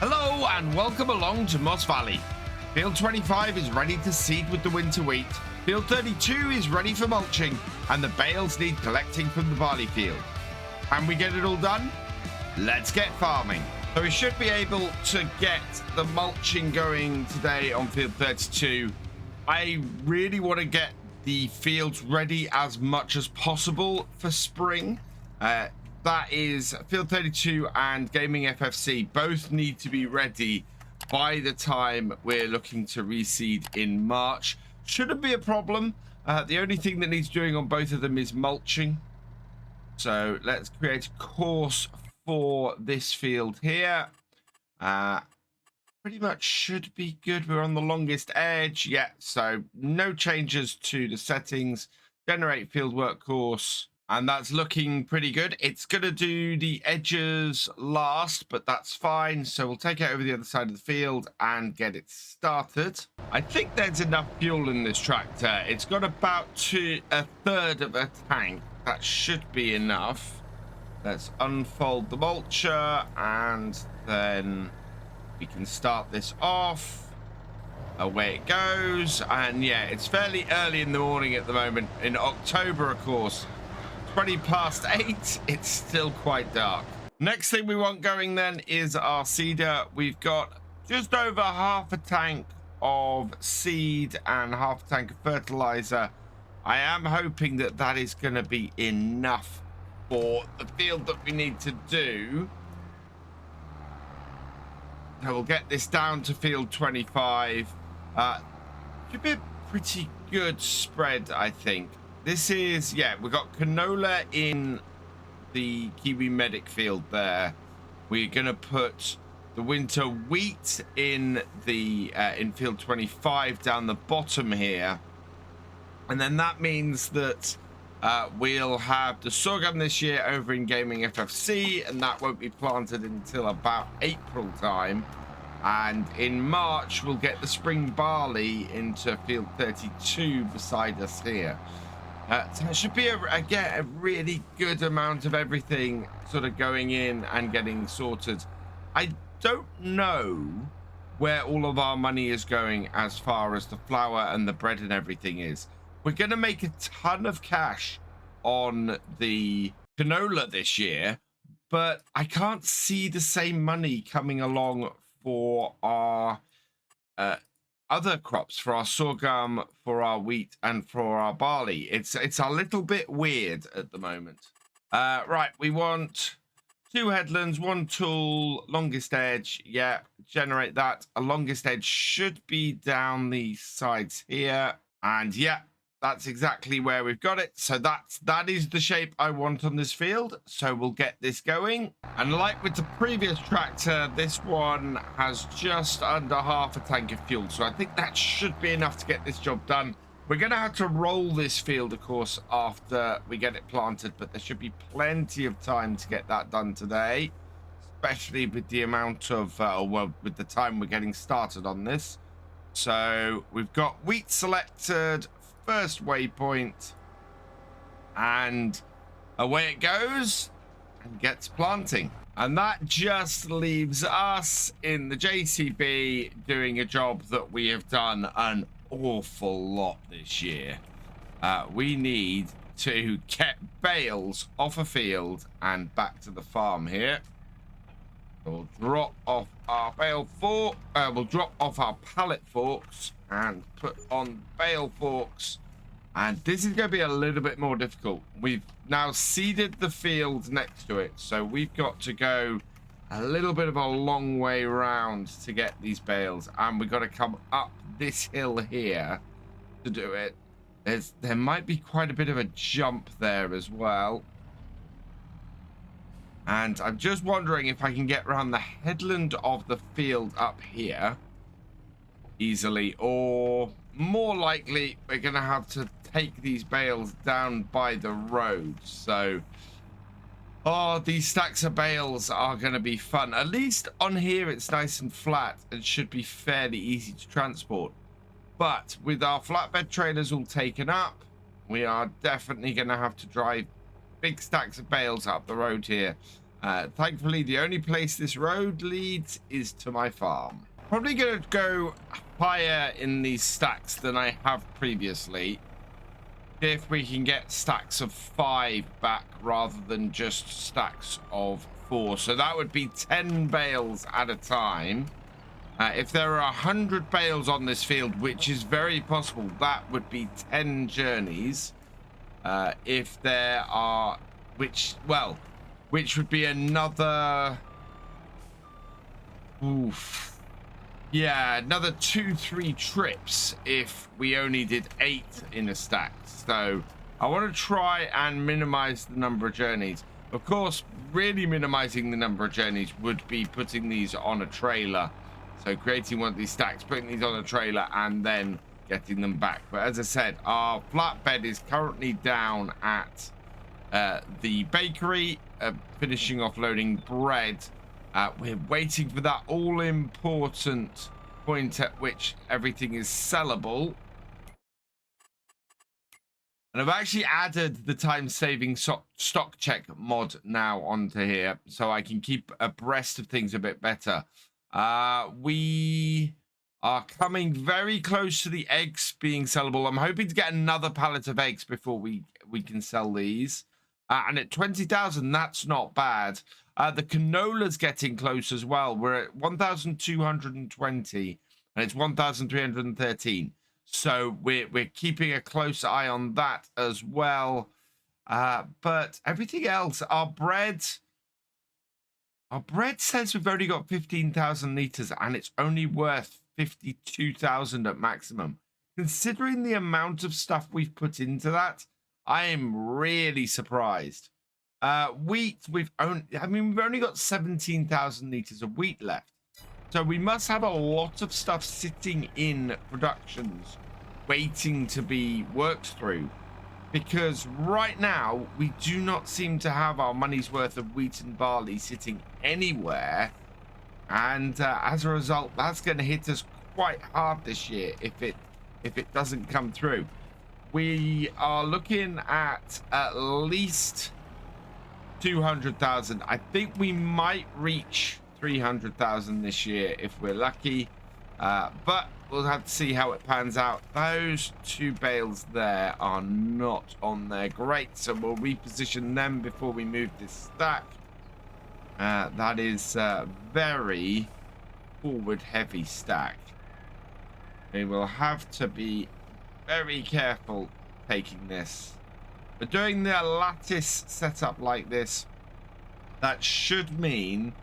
Hello and welcome along to Moss Valley. Field 25 is ready to seed with the winter wheat. Field 32 is ready for mulching and the bales need collecting from the barley field. Can we get it all done? Let's get farming. So we should be able to get the mulching going today on field 32. I really want to get the fields ready as much as possible for spring. That is field 32 and GamingFFC both need to be ready by the time we're looking to reseed in March. Shouldn't be a problem. The only thing that needs doing on both of them is mulching. So let's create a course for this field here. Pretty much should be good. We're on the longest edge. Yeah, so no changes to the settings. Generate fieldwork course. And that's looking pretty good. It's going to do the edges last, but that's fine. So we'll take it over the other side of the field and get it started. I think there's enough fuel in this tractor. It's got about a third of a tank. That should be enough. Let's unfold the mulcher and then we can start this off. Away it goes. And yeah, it's fairly early in the morning at the moment. In October, of course. 20 past 8, it's still quite dark. Next thing we want going then is our seeder. We've got just over half a tank of seed and half a tank of fertilizer. I am hoping that that is going to be enough for the field that we need to do. So we'll get this down to field 25. Should be a pretty good spread, I think. This is, yeah, we've got canola in the KiwiMedic field there. We're going to put the winter wheat in the in field 25 down the bottom here. And then that means that we'll have the sorghum this year over in GamingFFC, and that won't be planted until about April time. And in March, we'll get the spring barley into field 32 beside us here. So it should be, again, a really good amount of everything sort of going in and getting sorted. I don't know where all of our money is going as far as the flour and the bread and everything is. We're going to make a ton of cash on the canola this year, but I can't see the same money coming along for our other crops, for our sorghum, for our wheat, and for our barley. It's a little bit weird at the moment. Right, we want 2 headlands, 1 tool, longest edge. Yeah, generate that. A longest edge should be down the sides here. And yeah, that's exactly where we've got it. So that is the shape I want on this field. So we'll get this going. And like with the previous tractor, this one has just under half a tank of fuel. So I think that should be enough to get this job done. We're going to have to roll this field, of course, after we get it planted. But there should be plenty of time to get that done today. Especially with the amount of, well, with the time we're getting started on this. So we've got wheat selected. First waypoint, and away it goes and gets planting. And that just leaves us in the JCB doing a job that we have done an awful lot this year. We need to get bales off a field and back to the farm here. We'll drop off our bale fork. We'll drop off our pallet forks and put on bale forks. And this is going to be a little bit more difficult. We've now seeded the field next to it, so we've got to go a little bit of a long way around to get these bales, and we've got to come up this hill here to do it. There might be quite a bit of a jump there as well. And I'm just wondering if I can get around the headland of the field up here easily, or more likely we're going to have to take these bales down by the road. So, oh, these stacks of bales are going to be fun. At least on here it's nice and flat and should be fairly easy to transport. But with our flatbed trailers all taken up, we are definitely going to have to drive big stacks of bales up the road here. Thankfully, the only place this road leads is to my farm. Probably going to go higher in these stacks than I have previously. If we can get stacks of 5 back rather than just stacks of 4. So that would be 10 bales at a time. If there are 100 bales on this field, which is very possible, that would be 10 journeys. If there are, which would be another, yeah, another 2-3 trips if we only did 8 in a stack. So I want to try and minimize the number of journeys. Of course, really minimizing the number of journeys would be putting these on a trailer. So creating one of these stacks, putting these on a trailer, and then getting them back. But as I said, our flatbed is currently down at the bakery, finishing off loading bread. We're waiting for that all-important point at which everything is sellable. And I've actually added the time-saving stock check mod now onto here, so I can keep abreast of things a bit better. We are coming very close to the eggs being sellable. I'm hoping to get another pallet of eggs before we can sell these. And at 20,000, that's not bad. The canola's getting close as well. We're at 1,220 and it's 1,313. So we're keeping a close eye on that as well. But everything else, our bread says we've only got 15,000 liters and it's only worth 52,000 at maximum. Considering the amount of stuff we've put into that, I am really surprised. Wheat, we've only got 17,000 liters of wheat left. So we must have a lot of stuff sitting in productions waiting to be worked through. Because right now, we do not seem to have our money's worth of wheat and barley sitting anywhere. And as a result, that's going to hit us quite hard this year if it doesn't come through. We are looking at least 200,000. I think we might reach 300,000 this year if we're lucky. But we'll have to see how it pans out. Those 2 bales there are not on there. Great. So we'll reposition them before we move this stack. That is a very forward heavy stack. We will have to be very careful taking this. But doing the lattice setup like this, that should mean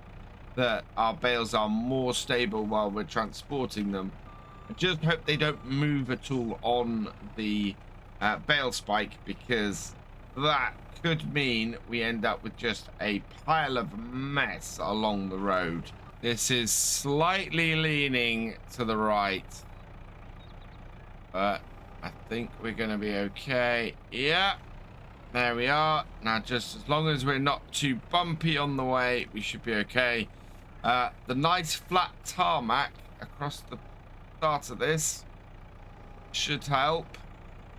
that our bales are more stable while we're transporting them. I just hope they don't move at all on the bale spike, because that could mean we end up with just a pile of mess along the road. This is slightly leaning to the right, but I think we're going to be okay. Yeah, there we are. Now, just as long as we're not too bumpy on the way, we should be okay. The nice flat tarmac across the start of this should help.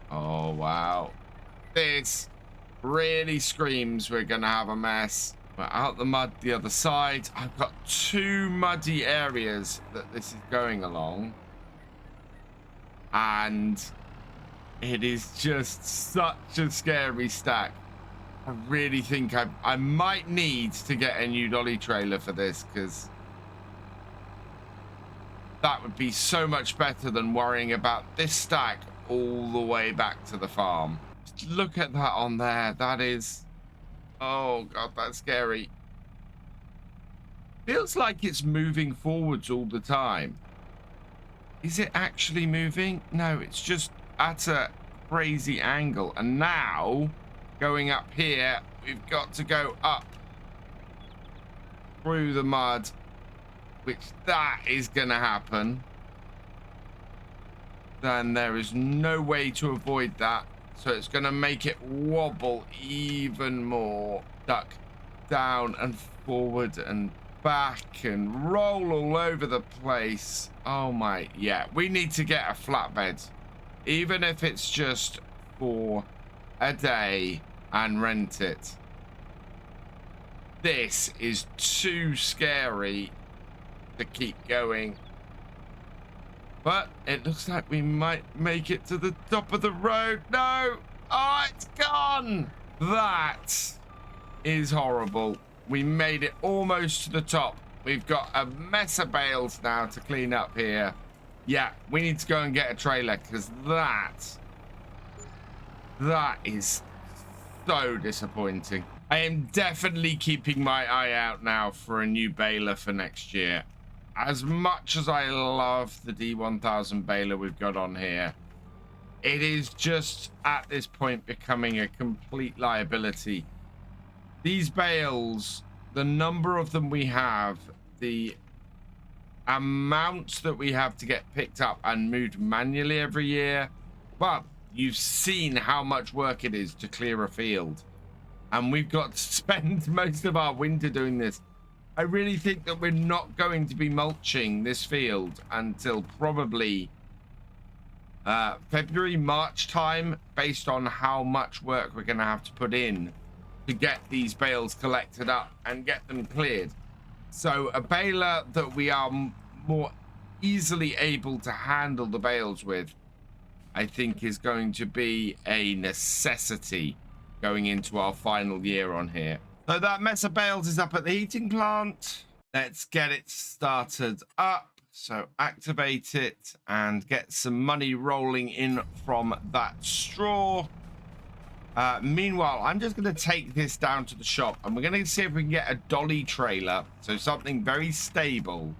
Oh, wow. This really screams we're going to have a mess. We're out the mud the other side. I've got 2 muddy areas that this is going along. And it is just such a scary stack. I really think I might need to get a new dolly trailer for this, because that would be so much better than worrying about this stack all the way back to the farm. Just look at that on there. That is, oh God, that's scary. Feels like it's moving forwards all the time. Is it actually moving? No, it's just at a crazy angle. And now, going up here, we've got to go up through the mud, which that is going to happen. Then there is no way to avoid that. So it's going to make it wobble even more. Duck down and forward and back and roll all over the place. Oh my, yeah, we need to get a flatbed, even if it's just for a day, and rent it. This is too scary to keep going. But it looks like we might make it to the top of the road. No! Oh, it's gone! That is horrible. We made it almost to the top. We've got a mess of bales now to clean up here. Yeah, we need to go and get a trailer because that is so disappointing. I am definitely keeping my eye out now for a new baler for next year. As much as I love the D1000 baler we've got on here, it is just at this point becoming a complete liability. These bales, the number of them we have, the amounts that we have to get picked up and moved manually every year, well, you've seen how much work it is to clear a field. And we've got to spend most of our winter doing this. I really think that we're not going to be mulching this field until probably February, March time, based on how much work we're going to have to put in to get these bales collected up and get them cleared. So a baler that we are more easily able to handle the bales with, I think, is going to be a necessity going into our final year on here. So that mess of bales is up at the heating plant. Let's get it started up. So activate it and get some money rolling in from that straw. Meanwhile, I'm just going to take this down to the shop and we're going to see if we can get a dolly trailer. So something very stable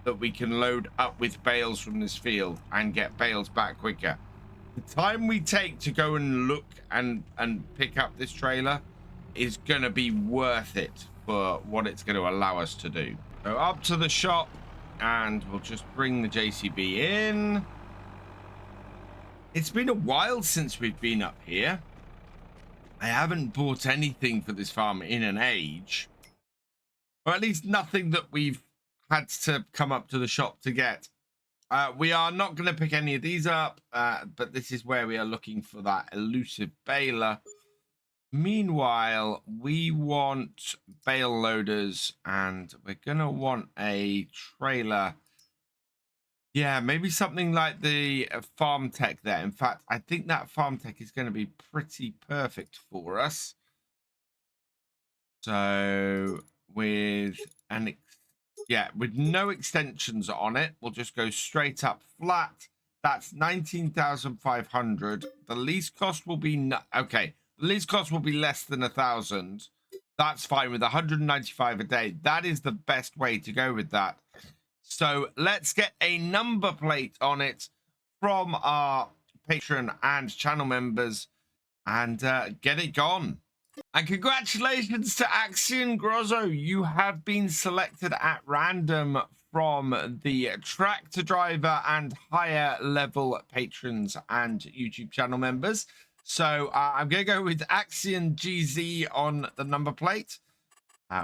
that we can load up with bales from this field and get bales back quicker. The time we take to go and look and pick up this trailer is going to be worth it for what it's going to allow us to do. So up to the shop and we'll just bring the JCB in. It's been a while since we've been up here. I haven't bought anything for this farm in an age, or at least nothing that we've had to come up to the shop to get. We are not going to pick any of these up, but this is where we are looking for that elusive baler. Meanwhile, we want bale loaders and we're going to want a trailer. Yeah, maybe something like the farm tech there. In fact, I think that farm tech is going to be pretty perfect for us. So with with no extensions on it, we'll just go straight up flat. That's 19,500. The lease cost will be okay. The lease cost will be less than 1,000. That's fine with 195 a day. That is the best way to go with that. So let's get a number plate on it from our patron and channel members and get it gone. And congratulations to Axion Grozzo. You have been selected at random from the tractor driver and higher level patrons and YouTube channel members. So I'm going to go with Axion GZ on the number plate.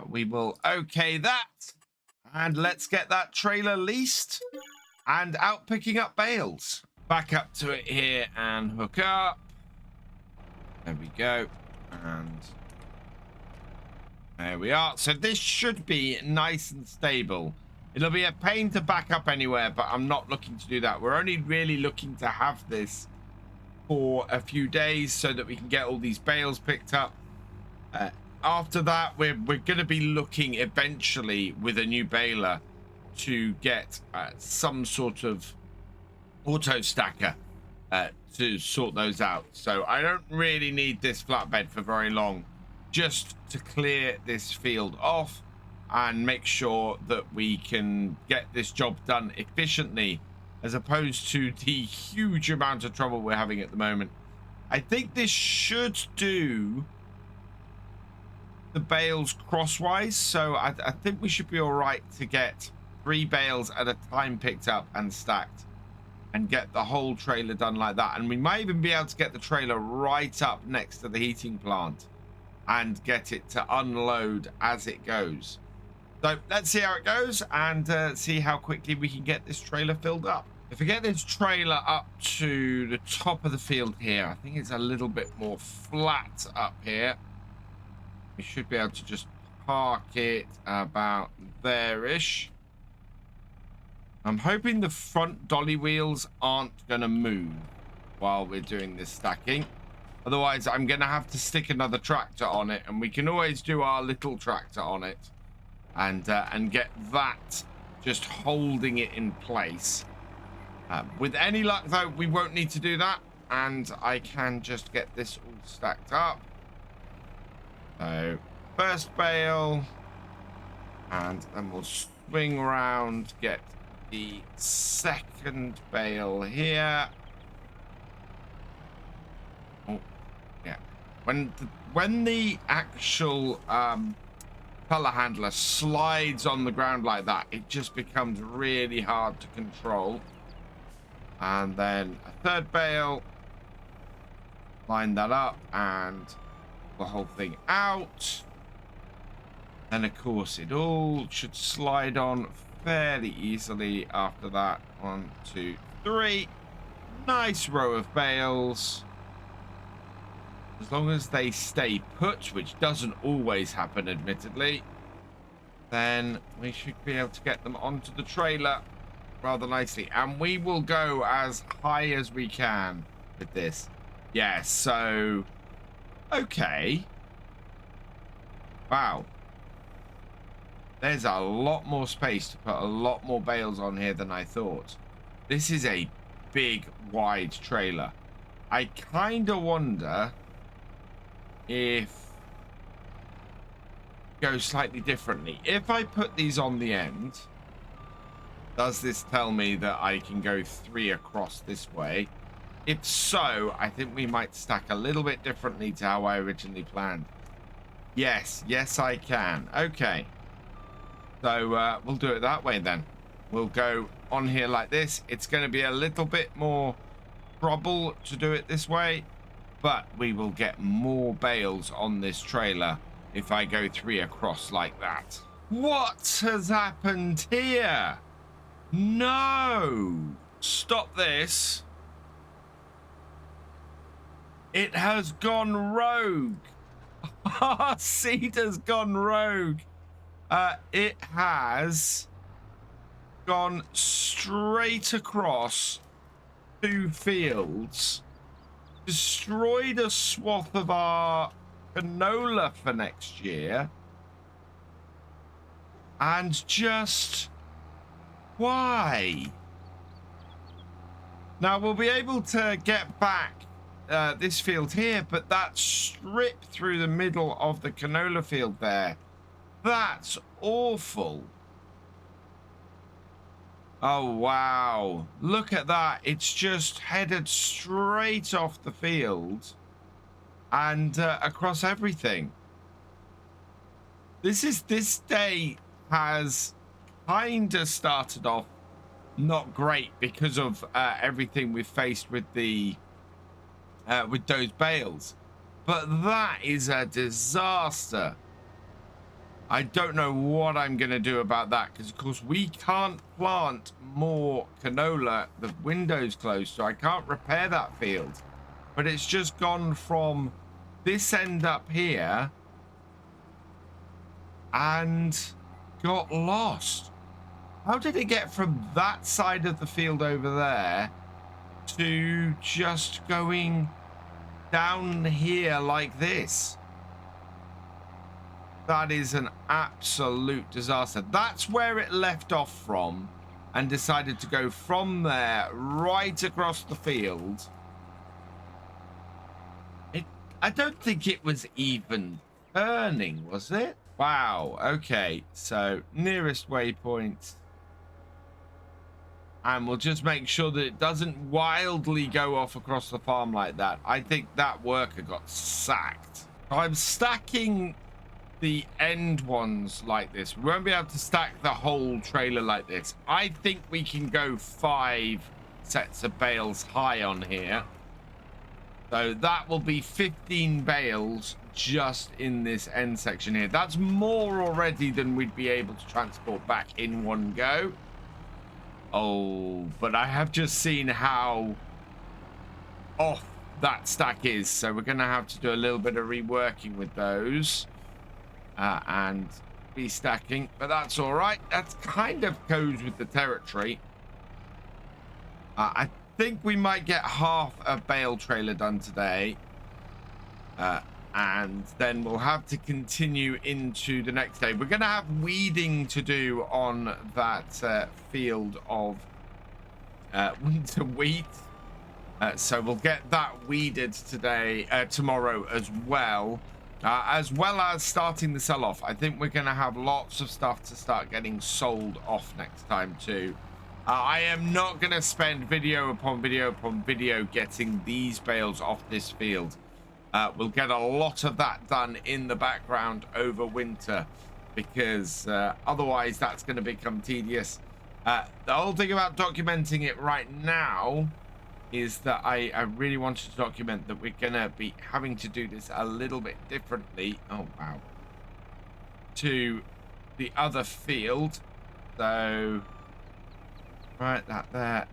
We will okay that. And let's get that trailer leased and out picking up bales. Back up to it here and hook up. There we go. And there we are. So this should be nice and stable. It'll be a pain to back up anywhere, but I'm not looking to do that. We're only really looking to have this for a few days so that we can get all these bales picked up. After that, we're going to be looking eventually with a new baler to get some sort of auto stacker to sort those out. So I don't really need this flatbed for very long, just to clear this field off and make sure that we can get this job done efficiently, as opposed to the huge amount of trouble we're having at the moment. I think this should do the bales crosswise, so I think we should be all right to get 3 bales at a time picked up and stacked and get the whole trailer done like that. And we might even be able to get the trailer right up next to the heating plant and get it to unload as it goes. So let's see how it goes and see how quickly we can get this trailer filled up. If we get this trailer up to the top of the field here, I think it's a little bit more flat up here. We should be able to just park it about there-ish. I'm hoping the front dolly wheels aren't going to move while we're doing this stacking. Otherwise, I'm going to have to stick another tractor on it, and we can always do our little tractor on it and get that just holding it in place. With any luck, though, we won't need to do that, and I can just get this all stacked up. So, first bale, and then we'll swing around, get the second bale here. Oh, yeah. When the actual telehandler slides on the ground like that, it just becomes really hard to control. And then a third bale, line that up and the whole thing out. And of course it all should slide on fairly easily after that. 1, 2, 3. Nice row of bales. As long as they stay put, which doesn't always happen, admittedly, then we should be able to get them onto the trailer rather nicely. And we will go as high as we can with this. Yeah, so... okay. Wow. There's a lot more space to put a lot more bales on here than I thought. This is a big, wide trailer. I kind of wonder if go slightly differently. If I put these on the end, does this tell me that I can go 3 across this way? If so, I think we might stack a little bit differently to how I originally planned. Yes, I can. Okay. So we'll do it that way then. We'll go on here like this. It's going to be a little bit more trouble to do it this way, but we will get more bales on this trailer if I go 3 across like that. What has happened here? No! Stop this. It has gone rogue. Our seed has gone rogue. It has gone straight across 2 fields, destroyed a swath of our canola for next year, and just why? Now we'll be able to get back this field here, but that strip through the middle of the canola field there, that's awful. Oh wow, look at that. It's just headed straight off the field and across everything. This day has kind of started off not great because of everything we've faced with the with those bales, but that is a disaster. I don't know what I'm going to do about that, because of course we can't plant more canola. The window's closed, so I can't repair that field. But it's just gone from this end up here and got lost. How did it get from that side of the field over there to just going down here like this? That is an absolute disaster. That's where it left off from and decided to go from there right across the field. I don't think it was even turning, was it? Wow. Okay, so nearest waypoint. And we'll just make sure that it doesn't wildly go off across the farm like that. I think that worker got sacked. I'm stacking the end ones like this. We won't be able to stack the whole trailer like this. I think we can go 5 sets of bales high on here. So that will be 15 bales just in this end section here. That's more already than we'd be able to transport back in one go. Oh, but I have just seen how off that stack is. So we're going to have to do a little bit of reworking with those. and be stacking, but that's all right. That's kind of goes with the territory. I think we might get half a bale trailer done today, and then we'll have to continue into the next day. We're going to have weeding to do on that field of winter wheat, so we'll get that weeded today, tomorrow as well as starting the sell-off. I think we're going to have lots of stuff to start getting sold off next time too. I am not going to spend video upon video upon video getting these bales off this field. We'll get a lot of that done in the background over winter, because otherwise that's going to become tedious. The whole thing about documenting it right now is that I really wanted to document that we're going to be having to do this a little bit differently. Oh, wow. To the other field. So, right, that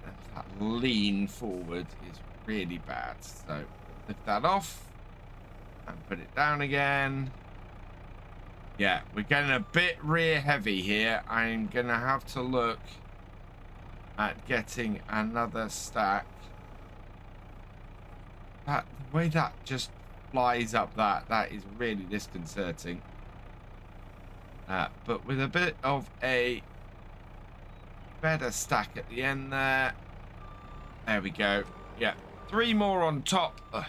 lean forward is really bad. So, lift that off and put it down again. Yeah, we're getting a bit rear heavy here. I'm going to have to look at getting another stack. The way that just flies up, that is really disconcerting. But with a bit of a better stack at the end there. There we go. Yeah, 3 more on top. Ugh.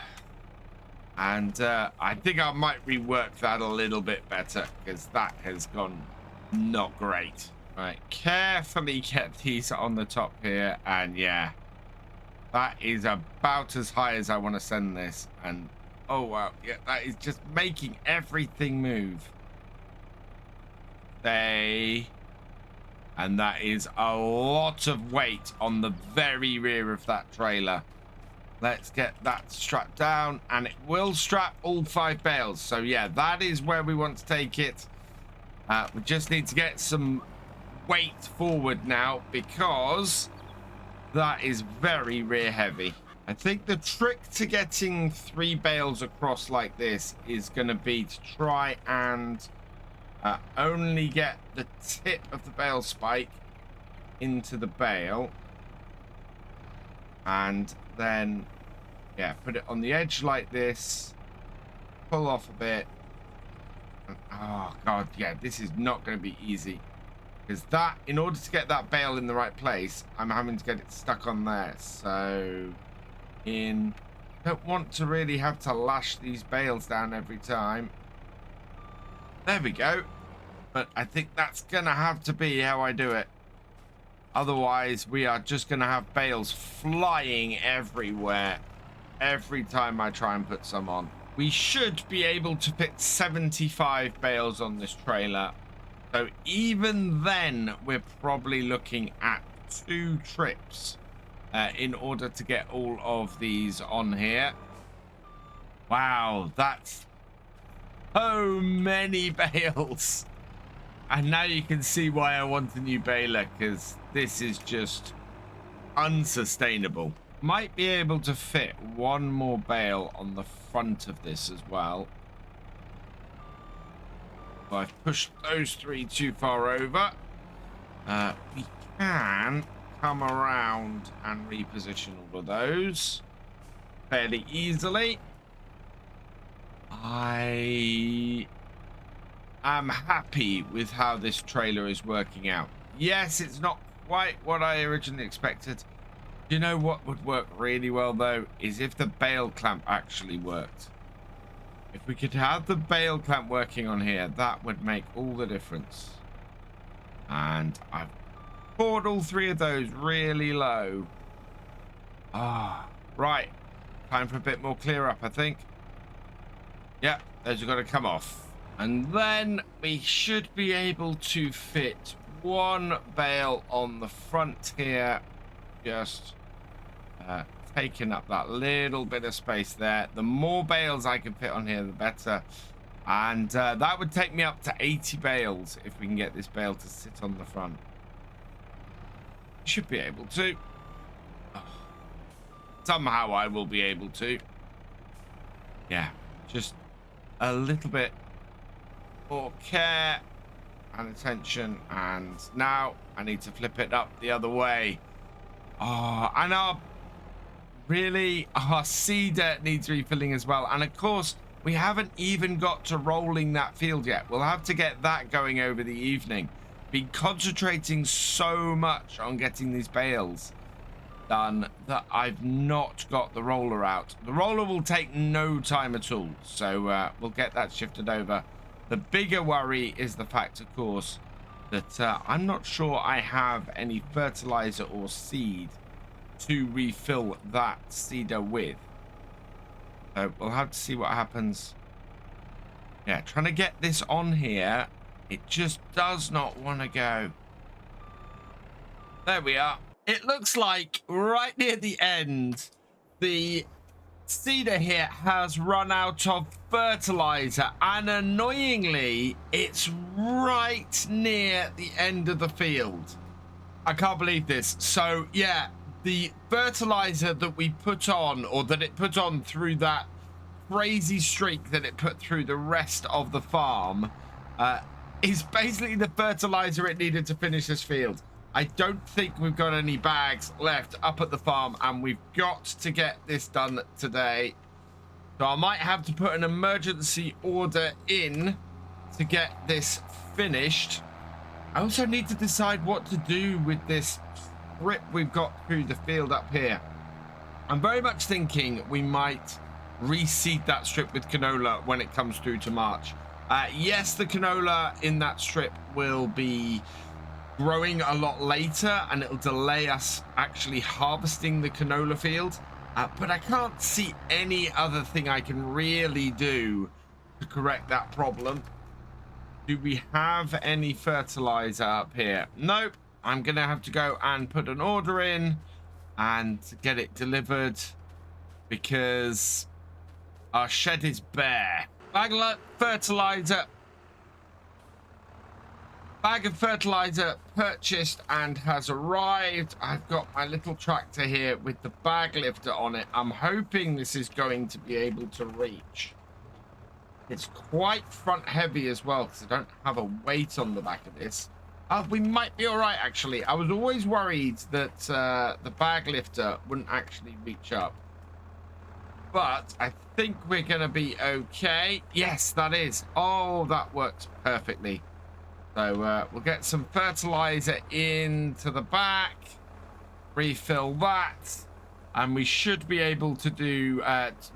And I think I might rework that a little bit better, because that has gone not great. Right, carefully get these on the top here, and yeah, that is about as high as I want to send this. And oh wow, yeah, that is just making everything move. And that is a lot of weight on the very rear of that trailer. Let's get that strapped down, and it will strap all 5 bales. So yeah, that is where we want to take it. We just need to get some weight forward now, because that is very rear heavy. I think the trick to getting 3 bales across like this is going to be to try and only get the tip of the bale spike into the bale, and then yeah, put it on the edge like this, pull off a bit, and, oh god, yeah, this is not going to be easy, because that, in order to get that bale in the right place, I'm having to get it stuck on there. So I don't want to really have to lash these bales down every time. There we go. But I think that's gonna have to be how I do it. Otherwise, we are just gonna have bales flying everywhere every time I try and put some on. We should be able to fit 75 bales on this trailer. So even then, we're probably looking at 2 trips in order to get all of these on here. Wow, that's so many bales. And now you can see why I want a new baler, because this is just unsustainable. Might be able to fit 1 more bale on the front of this as well. If I've pushed those 3 too far over, we can come around and reposition all of those fairly easily. I am happy with how this trailer is working out. Yes, it's not quite what I originally expected. You know what would work really well though, is if the bale clamp actually worked. If we could have the bale clamp working on here, that would make all the difference. And I've poured all 3 of those really low. Right, time for a bit more clear up, I think. Yep, those are going to come off. And then we should be able to fit 1 bale on the front here, just taking up that little bit of space there. The more bales I can fit on here, the better. And that would take me up to 80 bales if we can get this bale to sit on the front. Should be able to. Somehow I will be able to. Yeah, just a little bit more care and attention. And now I need to flip it up the other way. Oh, and our seeder needs refilling as well. And of course, we haven't even got to rolling that field yet. We'll have to get that going over the evening. Been concentrating so much on getting these bales done that I've not got the roller out. The roller will take no time at all, so we'll get that shifted over. The bigger worry is the fact, of course, that I'm not sure I have any fertilizer or seed to refill that seeder with. So we'll have to see what happens. Yeah, trying to get this on here, it just does not want to go. There we are. It looks like right near the end, the seeder here has run out of fertilizer, and annoyingly, it's right near the end of the field. I can't believe this. So yeah, the fertilizer that we put on, or that it put on through that crazy streak that it put through the rest of the farm, is basically the fertilizer it needed to finish this field. I don't think we've got any bags left up at the farm, and we've got to get this done today. So I might have to put an emergency order in to get this finished. I also need to decide what to do with this strip we've got through the field up here. I'm very much thinking we might reseed that strip with canola when it comes through to March. Yes, the canola in that strip will be growing a lot later, and it'll delay us actually harvesting the canola field, but I can't see any other thing I can really do to correct that problem. Do we have any fertilizer up here? Nope. I'm gonna have to go and put an order in and get it delivered because our shed is bare. Bag of fertilizer purchased and has arrived. I've got my little tractor here with the bag lifter on it. I'm hoping this is going to be able to reach. It's quite front heavy as well because I don't have a weight on the back of this. We might be all right, actually. I was always worried that the bag lifter wouldn't actually reach up, but I think we're going to be okay. Yes, that is. Oh, that works perfectly. So we'll get some fertilizer into the back, refill that, and we should be able to do.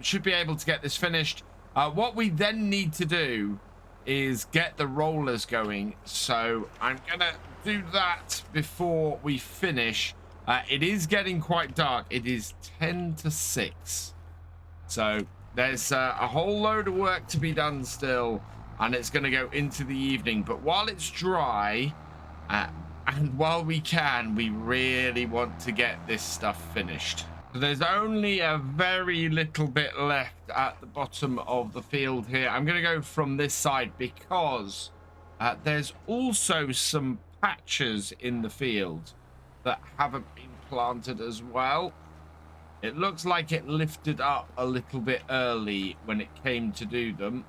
Should be able to get this finished. What we then need to do is get the rollers going. So I'm gonna do that before we finish. It is getting quite dark. It is 10 to 6. So there's a whole load of work to be done still, and it's going to go into the evening. But while it's dry and while we can, we really want to get this stuff finished. So there's only a very little bit left at the bottom of the field here. I'm going to go from this side because there's also some patches in the field that haven't been planted as well. It looks like it lifted up a little bit early when it came to do them.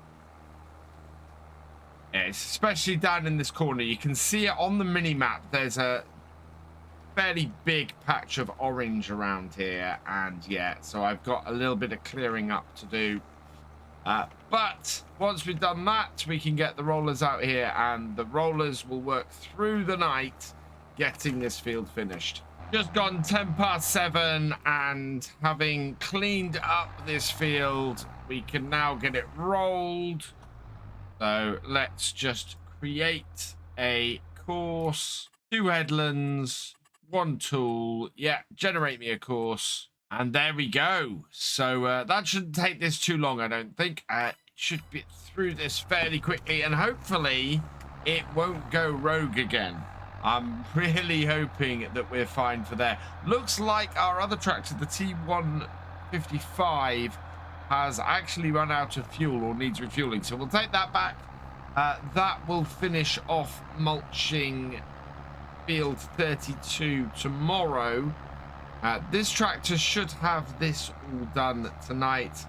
Yes, especially down in this corner. You can see it on the mini-map. There's a fairly big patch of orange around here, and yeah, so I've got a little bit of clearing up to do. But once we've done that, we can get the rollers out here, and the rollers will work through the night getting this field finished. Just gone 10 past 7, and having cleaned up this field, we can now get it rolled. So let's just create a course, 2 headlands, 1 tool. Yeah, generate me a course, and there we go. So that shouldn't take this too long, I don't think. It should be through this fairly quickly, and hopefully it won't go rogue again. I'm really hoping that we're fine for there. Looks like our other tractor, the T155, has actually run out of fuel or needs refueling, so we'll take that back. That will finish off mulching field 32 tomorrow. This tractor should have this all done tonight,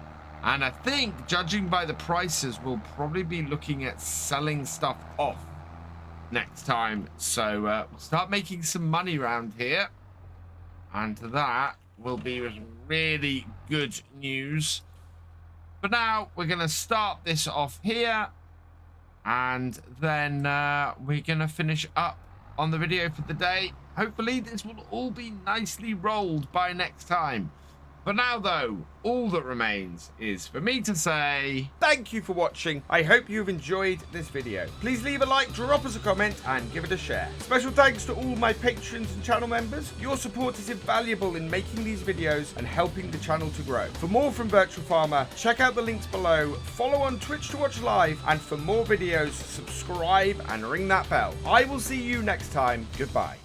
And I think, judging by the prices, we'll probably be looking at selling stuff off next time. So we'll start making some money around here. And that will be really good news. But now we're going to start this off here. And then we're going to finish up on the video for the day. Hopefully this will all be nicely rolled by next time. For now, though, all that remains is for me to say thank you for watching. I hope you've enjoyed this video. Please leave a like, drop us a comment, and give it a share. Special thanks to all my patrons and channel members. Your support is invaluable in making these videos and helping the channel to grow. For more from Virtual Farmer, check out the links below, follow on Twitch to watch live, and for more videos, subscribe and ring that bell. I will see you next time. Goodbye.